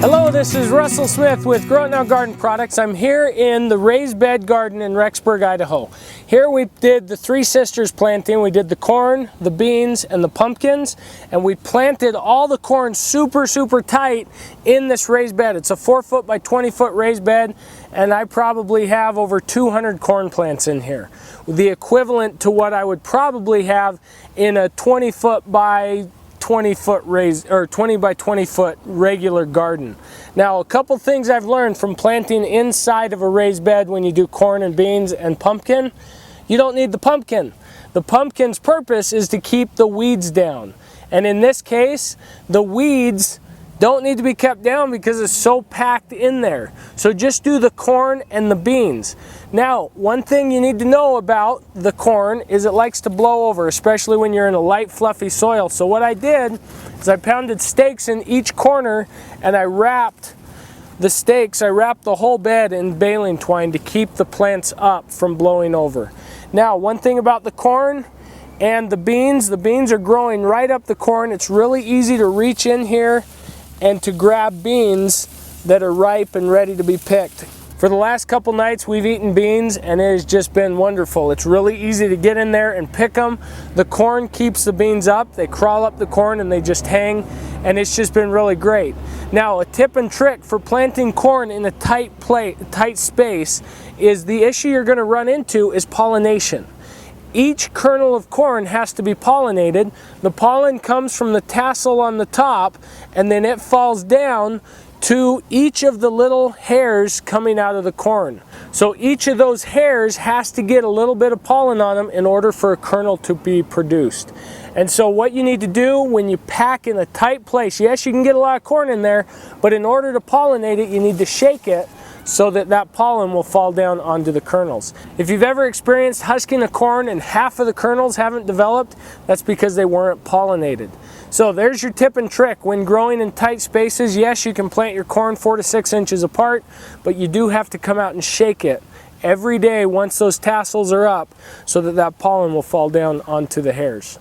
Hello, this is Russell Smith with Grow It Now Garden Products. I'm here in the raised bed garden in Rexburg, Idaho. Here we did the Three Sisters planting. We did the corn, the beans, and the pumpkins, and we planted all the corn super tight in this raised bed. It's a 4-foot by 20-foot raised bed, and I probably have over 200 corn plants in here. The equivalent to what I would probably have in a 20-foot by 20-foot raised or 20 by 20 foot regular garden. Now, a couple things I've learned from planting inside of a raised bed when you do corn and beans and pumpkin: you don't need the pumpkin. The pumpkin's purpose is to keep the weeds down, and in this case the weeds don't need to be kept down because it's so packed in there. So just do the corn and the beans. Now, one thing you need to know about the corn is it likes to blow over, especially when you're in a light, fluffy soil. So what I did is I pounded stakes in each corner, and I wrapped the stakes, I wrapped the whole bed in baling twine to keep the plants up from blowing over. Now, one thing about the corn and the beans are growing right up the corn. It's really easy to reach in here and to grab beans that are ripe and ready to be picked. For the last couple nights we've eaten beans, and it has just been wonderful. It's really easy to get in there and pick them. The corn keeps the beans up. They crawl up the corn and they just hang, and it's just been really great. Now, a tip and trick for planting corn in a tight space is the issue you're going to run into is pollination. Each kernel of corn has to be pollinated. The pollen comes from the tassel on the top, and then it falls down to each of the little hairs coming out of the corn. So each of those hairs has to get a little bit of pollen on them in order for a kernel to be produced. And so what you need to do when you pack in a tight place, yes, you can get a lot of corn in there, but in order to pollinate it, you need to shake it so that that pollen will fall down onto the kernels. If you've ever experienced husking a corn and half of the kernels haven't developed, that's because they weren't pollinated. So there's your tip and trick. When growing in tight spaces, yes, you can plant your corn 4 to 6 inches apart, but you do have to come out and shake it every day once those tassels are up so that that pollen will fall down onto the hairs.